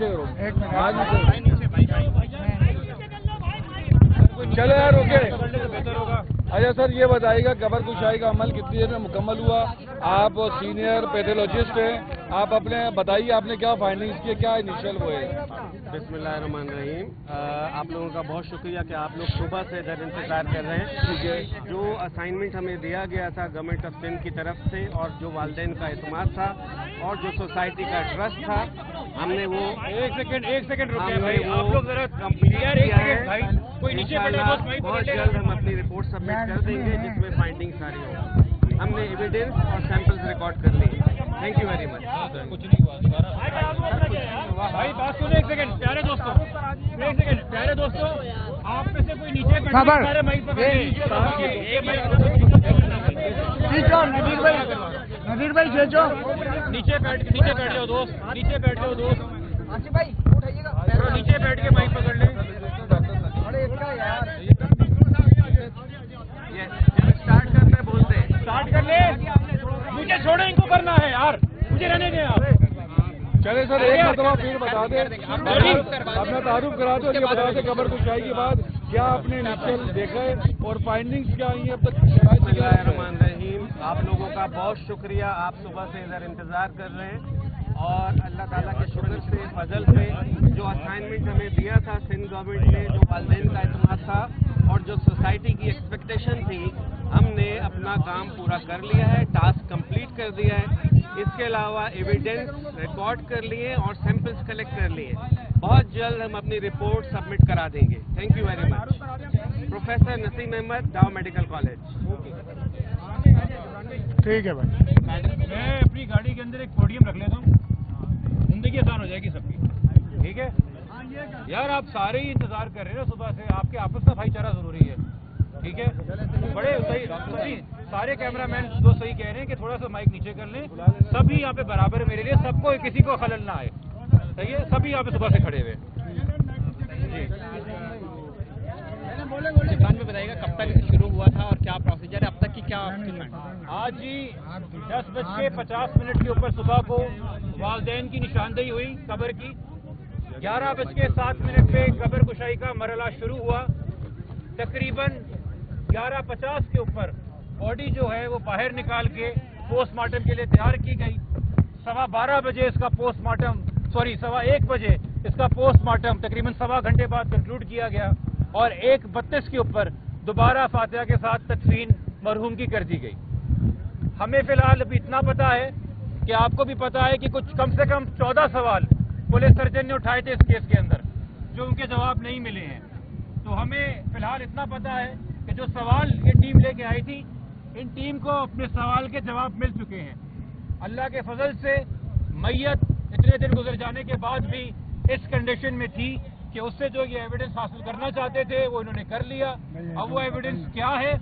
नीचे करो, हाथ नीचे। चलो यार ओके। अच्छा सर ये बताइएगा कब्र कुशाई का अमल कितनी देर में मुकम्मल हुआ? आप सीनियर पैथोलॉजिस्ट हैं, आप अपने बताइए आपने क्या फाइंडिंग्स किए, क्या इनिशियल वो है? बिस्मिल्लाहिर्रहमानिर्रहीम। आप लोगों का बहुत शुक्रिया कि आप लोग सुबह से इधर इंतजार कर रहे हैं। ठीक है। जो असाइनमेंट हमें दिया गया था गवर्नमेंट ऑफ सिंध की तरफ से और जो वालिदैन का एतमाद था और जो सोसाइटी का ट्रस्ट था, हमने वो एक सेकंड रुके भाई, आप लोग जरा कंप्लीट यार एक सेकंड भाई, कोई नीचे बैठा बस भाई, बहुत जल्द हम अपनी रिपोर्ट सबमिट कर देंगे जिसमें फाइंडिंग सारी होगी। हमने एविडेंस और सैंपल्स रिकॉर्ड कर लिए। Thank you very much. कुछ नहीं हुआ भाई, बात सुनो एक सेकंड प्यारे दोस्तों, आप में से कोई नीचे बैठे सारे माइक पकड़े। नजीर भाई खींचो, नीचे बैठ लो दोस्त, नीचे बैठ लो दोस्त, भाई उठाइएगा, नीचे बैठ के माइक पकड़ लें। अरे इसका यार स्टार्ट करते बोलते स्टार्ट कर ले, मुझे छोड़ो, इनको करना है यार, मुझे रहने दें आप। चले सर एक मरतबा फिर बता दें, अपना तारुफ करा दो, ये बता दें कब्र कुशाई के बाद क्या आपने इनिशियल देखा है और फाइंडिंग्स क्या आई हैं अब तक? बिस्मिल्लाहिर्रहमानिर्रहीम। आप लोगों का बहुत शुक्रिया, आप सुबह से इधर इंतजार कर रहे हैं और अल्लाह ताला के शुक्र से फजल से जो असाइनमेंट हमें दिया था सिंध गवर्नमेंट ने, जो वालिदैन का एतमाद था और जो सोसाइटी की एक्सपेक्टेशन थी, हमने अपना काम पूरा कर लिया है, टास्क कंप्लीट कर दिया है। इसके अलावा एविडेंस रिकॉर्ड कर लिए और सैंपल्स कलेक्ट कर लिए। बहुत जल्द हम अपनी रिपोर्ट सबमिट करा देंगे। Thank you very much. Professor Naseem Ahmed, Dow medical college. ठीक है भाई। मैं अपनी गाड़ी के अंदर एक पोडियम रख लेता हूँ, जिंदगी आसान हो जाएगी सबकी। ठीक है यार, आप सारे ही इंतजार कर रहे हैं ना सुबह से, आपके आपस का भाईचारा जरूरी है। ठीक है, बड़े सही सारे कैमरामैन दो सही कह रहे हैं कि थोड़ा सा माइक नीचे कर लें, सभी यहाँ पे बराबर मेरे लिए, सबको किसी को खलल ना आए। सही है, सभी यहाँ पे सुबह से खड़े हुए। दुकान में बताइएगा कब तक शुरू हुआ था और क्या प्रोसीजर है अब तक की, क्या? आज जी 10:50 के ऊपर सुबह को वालिदैन की निशानदेही हुई कब्र की। 11:07 पे कब्र कुशाई का मरहला शुरू हुआ। तकरीबन 11:50 के ऊपर बॉडी जो है वो बाहर निकाल के पोस्टमार्टम के लिए तैयार की गई। 12:15 बजे इसका पोस्टमार्टम, 1:15 बजे इसका पोस्टमार्टम तकरीबन 1.25 घंटे बाद कंक्लूड किया गया और 1:32 के ऊपर दोबारा फातिहा के साथ तदफीन मरहूम की कर दी गई। हमें फिलहाल अभी इतना पता है कि आपको भी पता है कि कुछ कम से कम 14 सवाल पुलिस सर्जन ने उठाए थे इस केस के अंदर, जो उनके जवाब नहीं मिले हैं। तो हमें फिलहाल इतना पता है कि जो सवाल ये टीम लेके आई थी, इन टीम को अपने सवाल के जवाब मिल चुके हैं। अल्लाह के फजल से मैयत इतने दिन गुजर जाने के बाद भी इस कंडीशन में थी कि उससे जो ये एविडेंस हासिल करना चाहते थे वो इन्होंने कर लिया। अब वो एविडेंस क्या है,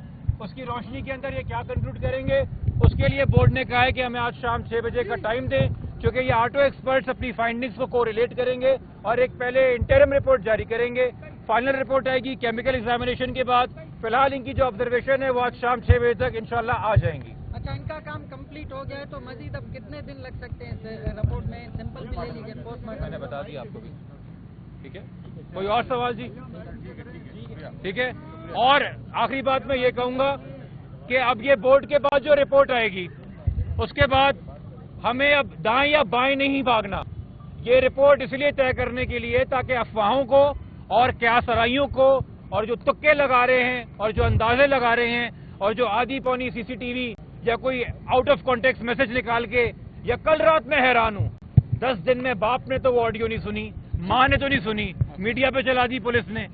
उसकी रोशनी के अंदर ये क्या कंक्लूड करेंगे, उसके लिए बोर्ड ने कहा है कि हमें आज शाम 6 बजे का टाइम दें, क्योंकि ये ऑटो एक्सपर्ट्स अपनी फाइंडिंग्स को कोरिलेट करेंगे और एक पहले इंटरिम रिपोर्ट जारी करेंगे। फाइनल रिपोर्ट आएगी केमिकल एग्जामिनेशन के बाद। फिलहाल इनकी जो ऑब्जर्वेशन है वो आज शाम 6 बजे तक इंशाल्लाह आ जाएंगी। अच्छा, इनका काम कंप्लीट हो गया है तो मजीद अब कितने दिन लग सकते हैं? रिपोर्ट में सिंपल भी ले लीजिए, पोस्टमार्टम मैंने बता दिया आपको भी। ठीक है, कोई और सवाल जी? ठीक है, और आखिरी बात मैं ये कहूंगा कि अब ये बोर्ड के बाद जो रिपोर्ट आएगी उसके बाद हमें अब दाएं या बाएं नहीं भागना। ये रिपोर्ट इसलिए तय करने के लिए ताकि अफवाहों को और क्यासराइयों को और जो तुक्के लगा रहे हैं और जो अंदाजे लगा रहे हैं और जो आधी पौनी सीसीटीवी या कोई आउट ऑफ कॉन्टेक्स्ट मैसेज निकाल के, या कल रात में हैरान हूं 10 दिन में बाप ने तो वो ऑडियो नहीं सुनी, मां ने तो नहीं सुनी, मीडिया पे चला दी पुलिस ने।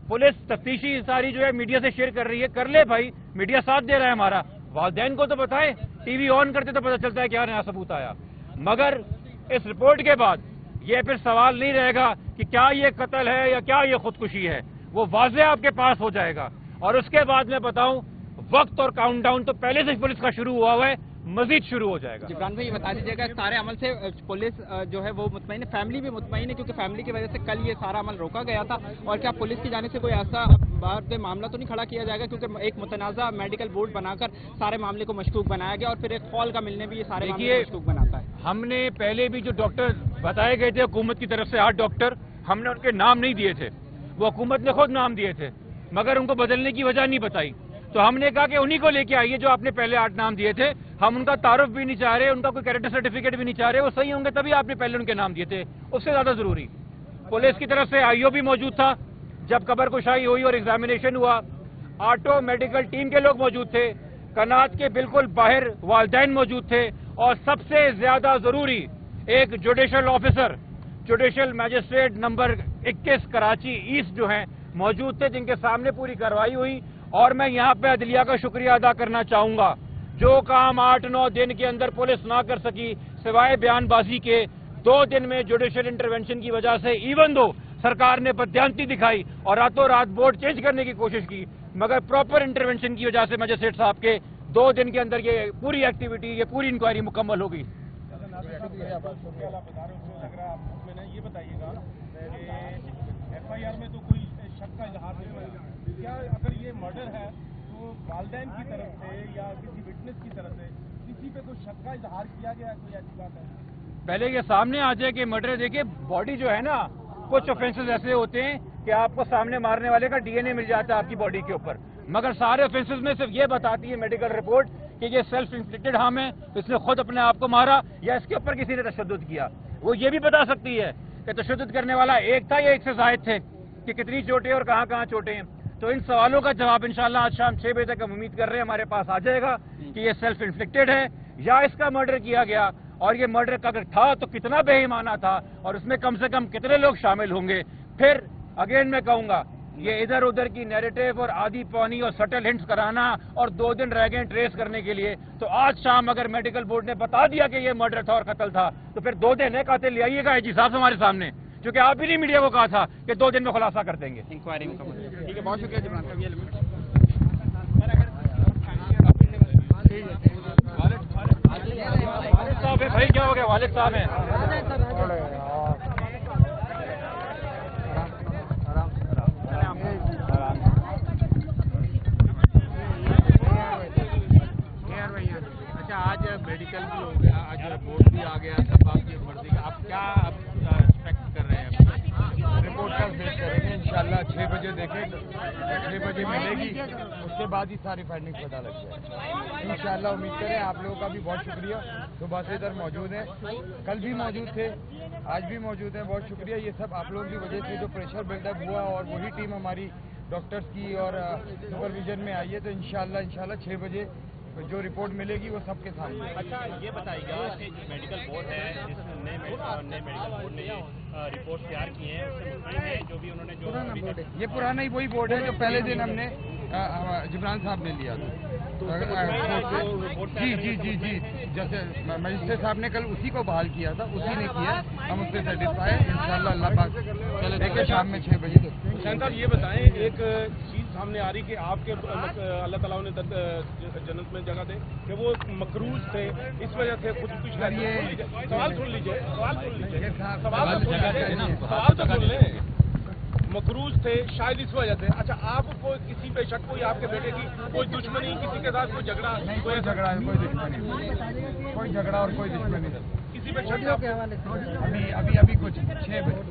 पुलिस तफ्तीशी सारी जो है मीडिया से शेयर कर रही है, कर ले भाई, मीडिया साथ दे रहा है हमारा। वालिदैन को तो बताएं, टीवी ऑन करते तो पता चलता है क्या नया सबूत आया। मगर इस रिपोर्ट के बाद ये फिर सवाल नहीं रहेगा कि क्या ये कत्ल है या क्या ये खुदकुशी है, वो वाज़ेह आपके पास हो जाएगा। और उसके बाद मैं बताऊं, वक्त और काउंटडाउन तो पहले से पुलिस का शुरू हुआ है, मजीद शुरू हो जाएगा। जिब्रान भाई, ये बता दीजिएगा सारे अमल से पुलिस जो है वो मुतमईन है, फैमिली भी मुतमईन है, क्योंकि फैमिली की वजह से कल ये सारा अमल रोका गया था। और क्या पुलिस की जाने से कोई ऐसा बात मामला तो नहीं खड़ा किया जाएगा, क्योंकि एक मुतनाज़ा मेडिकल बोर्ड बनाकर सारे मामले को मशकूक बनाया गया और फिर एक कॉल का मिलने भी ये सारे मामले को मशकूक बनाता है। हमने पहले भी जो डॉक्टर बताए गए थे हुकूमत की तरफ से 8 डॉक्टर, हमने उनके नाम नहीं दिए थे, वो हुकूमत ने खुद नाम दिए थे, मगर उनको बदलने की वजह नहीं बताई। तो हमने कहा कि उन्हीं को लेके आइए जो आपने पहले 8 नाम दिए थे, हम उनका तारुफ भी नहीं चाह रहे, उनका कोई कैरेक्टर सर्टिफिकेट भी नहीं चाह रहे, वो सही होंगे तभी आपने पहले उनके नाम दिए थे, उससे ज्यादा जरूरी। पुलिस की तरफ से आईओ भी मौजूद था जब कबर कुशाई हुई और एग्जामिनेशन हुआ, ऑटो मेडिकल टीम के लोग मौजूद थे, कनात के बिल्कुल बाहर वालिदैन मौजूद थे, और सबसे ज्यादा जरूरी एक judicial officer, judicial magistrate number 21 Karachi east जो हैं मौजूद थे, जिनके सामने पूरी कार्रवाई हुई। और मैं यहाँ पे अदलिया का शुक्रिया अदा करना चाहूंगा, जो काम 8-9 दिन के अंदर पुलिस ना कर सकी सिवाय बयानबाजी के, 2 दिन में जुडिशल इंटरवेंशन की वजह से, इवन दो सरकार ने बदयांती दिखाई और रातों रात बोर्ड चेंज करने की कोशिश की, मगर प्रॉपर इंटरवेंशन की वजह से मैजिस्ट्रेट साहब के 2 दिन के अंदर ये पूरी एक्टिविटी, ये पूरी इंक्वायरी मुकम्मल हो गई। ये बताइएगा एफआईआर में तो कोई शक का इजहार नहीं हुआ, क्या अगर ये मर्डर है तो वालिदैन की तरफ से या किसी विटनेस की तरफ से किसी पे कोई शक का इजहार किया गया, कोई ऐसी बात है? पहले ये सामने आ जाए कि मर्डर, देखिए बॉडी जो है ना, कुछ ऑफेंसेस ऐसे होते हैं कि आपको सामने मारने वाले का डीएनए मिल जाता है आपकी बॉडी के ऊपर, मगर सारे ऑफेंसेस में सिर्फ ये बताती है मेडिकल रिपोर्ट कि ये सेल्फ इन्फ्लिक्टेड हार्म है, इसने खुद अपने आप को मारा या इसके ऊपर किसी ने तशद्दुद किया। वो ये भी बता सकती है कि तशद्दुद करने वाला एक था या एक से जायद थे, कि कितनी चोटें और कहाँ कहाँ चोटें हैं। तो इन सवालों का जवाब इंशाल्लाह आज शाम 6 बजे तक हम उम्मीद कर रहे हैं हमारे पास आ जाएगा कि ये सेल्फ इन्फ्लिक्टेड है या इसका मर्डर किया गया, और ये मर्डर अगर था तो कितना बेईमाना था और उसमें कम से कम कितने लोग शामिल होंगे। फिर अगेन मैं कहूंगा, ये इधर उधर की नैरेटिव और आधी पौनी और सटल हिंट्स कराना और 2 दिन रह गए ट्रेस करने के लिए, तो आज शाम अगर मेडिकल बोर्ड ने बता दिया कि ये मर्डर था और कत्ल था, तो फिर 2 दिन है, कातिल ले आइएगा आईजी साहब हमारे सामने, क्योंकि आप भी नहीं मीडिया को कहा था कि 2 दिन में खुलासा कर देंगे। इंक्वायरी मुकम्मल। ठीक है, बहुत शुक्रिया जिब्रान साहब। ये वालिद साहब है भाई, क्या हो गया? वालिद साहब हैं। अच्छा, आज मेडिकल भी हो गया, आज बोर्ड भी आ गया, सब आपकी मर्जी का, आप क्या एक्सपेक्ट कर रहे हैं? रिपोर्ट का वेट करेंगे इंशाल्लाह, 6 बजे देखें, 6 बजे मिलेगी, उसके बाद ही सारी फाइंडिंग्स पता लग जाए इंशाल्लाह। उम्मीद करें। आप लोगों का भी बहुत शुक्रिया, सुबह से इधर मौजूद हैं, कल भी मौजूद थे, आज भी मौजूद हैं, बहुत शुक्रिया। ये सब आप लोगों की वजह से जो प्रेशर बिल्डअप हुआ, और वही टीम हमारी डॉक्टर्स की और सुपरविजन में आई है, तो इंशाल्लाह 6 बजे जो रिपोर्ट मिलेगी वो सबके सामने। अच्छा, ये बताइएगा कि मेडिकल बोर्ड है, जिस नए मेडिकल बोर्ड ने रिपोर्ट तैयार की है, उससे मुतमिन है जो भी उन्होंने जो ये पुराना ही वही बोर्ड है जो पहले दिन हमने जिब्रान साहब ने लिया था। जी, जैसे मजिस्ट्रेट साहब ने कल उसी को बहाल किया था, उसी ने किया, हम उससे सेटिस्फाई हैं इंशाल्लाह। अल्लाह पाक देखिए शाम में 6 बजे। हुसैन साहब, ये बताएं, एक चीज सामने आ रही कि आपके अल्लाह ताला ने जन्नत में जगह दे कि वो मकरूज थे, इस वजह से खुदकुशी। सवाल सुन लीजिए, सवाल तो सुन लें। मकरूज थे शायद इस वजह से। अच्छा, आपको किसी पे शक, कोई आपके बेटे की कोई दुश्मनी, किसी के साथ कोई झगड़ा? नहीं, कोई झगड़ा है, कोई दुश्मनी, कोई झगड़ा और कोई दुश्मनी किसी पे शक? अभी कुछ 6 बजे।